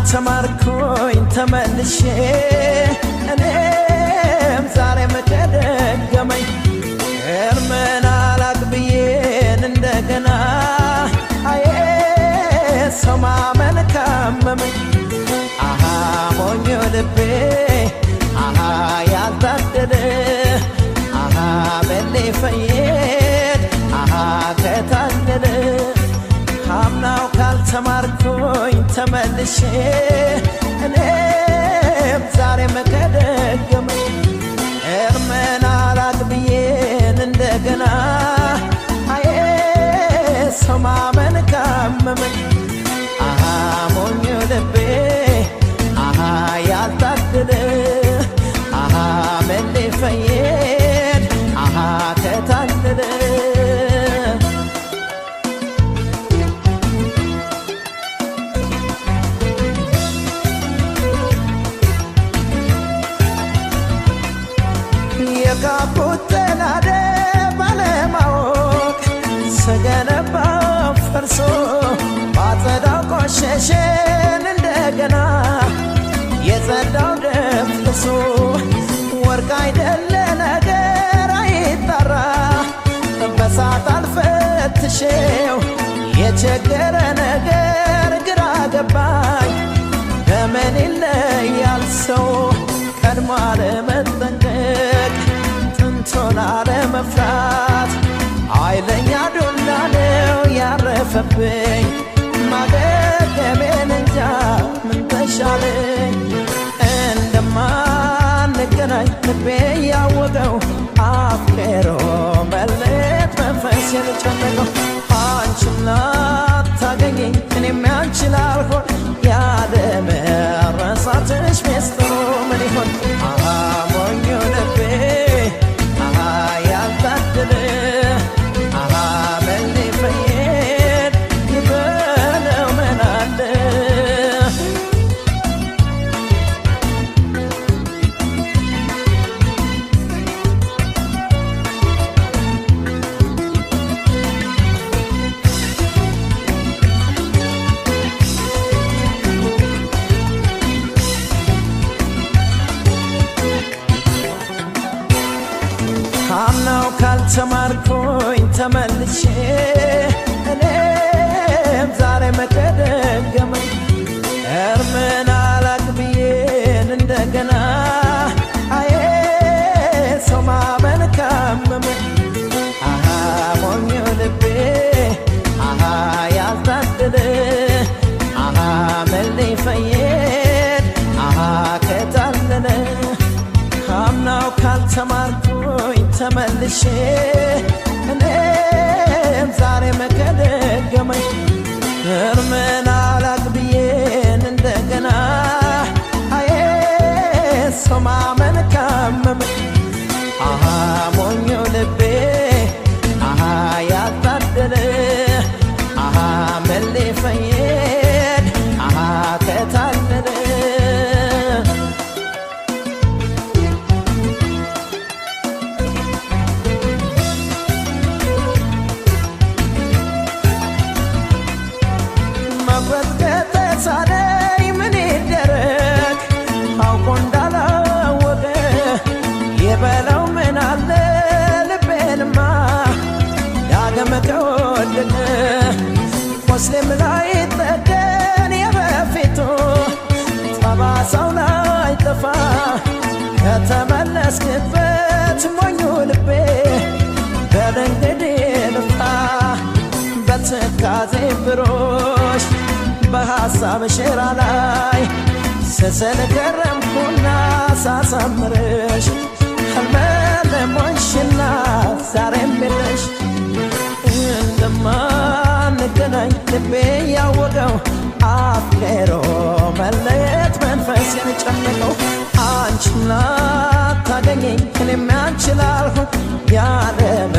ካልተማርኩኝ ተመልሼ እኔም ዛሬም ከደገመኝ እርምን አላቅብዬን እንደገና አዬ ሰው ማመን ካመመኝ አሃ ሞኞ ልቤ አሃ ያልታደለ አሃ በሌ ፈየድ አሃ ከታደለ አምናው ካልተማርኩኝ ተመልሼ እኔም ዛሬም ከደገመኝ እርምን አላቅብዬን እንደገና አዬ ሰው ማመን ካመመኝ አሃ ሞኞ ልቤ አሃ ያልታደለ አሃ መሌ ፈየድ አሃ ከታደለ የጋቡት ተናደ ባለማወቅ ስገነባው ፈርሶ ባጸዳው ቆሸሸን እንደገና የጸዳው ደፍርሶ ወርቅ አይደለ ነገር አይጠራ በሳት አልፈትሼው የቸገረ ነገር ግራ ገባኝ በምን ይለያል ሰው ቀድሞ አለመጠንቀቅ ጥንቶን አለመፍራት ኃይለኛ ዱላ ነው ያረፈብኝ ማገገሜን እንጃ ምን ተሻለኝ እንደማንገናኝ ልቤ ያወቀው አፍቅሮ መለየት መንፈሴን ጨነቀው አንቺም ላታገኘኝ እኔም ያንቺን ላልሆን ያለመረሳትሽ ሚስጥሩ ምን ይሆን አሃ ሞኞ ልቤ አሃ ያልታደለ አሃ መሌ ፈየድ ይበለው ምን አለ አምናው ካልተማርኩኝ ተመልሼ እኔም ዛሬም ከደገመኝ እርምን አላቅብዬን እንደገና አዬ ሰው ማመን ካመመኝ አሃ ሞኞ ልቤ አሃ ያልታደለ አሃ መሌ ፈየድ አሃ ከታለለ አምናው ካልተማርኩኝ ተመልሼ እኔም ዛሬም ከደገመኝ እርምን አላቅብዬን እንደገና አዬ ሰው ማመን ካመመኝ አሃ ሞኞ ልቤ አሃ ያልታደለ አሃ መሌ ፈየድ አሃ ከታለለ ሳደይ ምን ይደረግ አውቆ እንዳላወቀ የበለው ምን አለ ልቤንማ ዳግም ከወደቀ ቆስሌም ላይ ጠገን የበፊቱ ጠባሳው ላይ ጠፋ ከተመለስክበት ሞኙ ልቤ በለንግዲህ ልፍታ በትካዜ ብሮሽ በሐሳብ ሸራ ላይ ስስል ገረምኩና ሳሳምርሽ ሕልመለሞንሽና ዛሬም የለሽ እንደማንገናኝ ልቤ ያወቀው አፍቅሮ መለየት መንፈሴን ጨነቀው አንቺም ላታገኘኝ እኔም ያንቺ ላልሆን ያለመ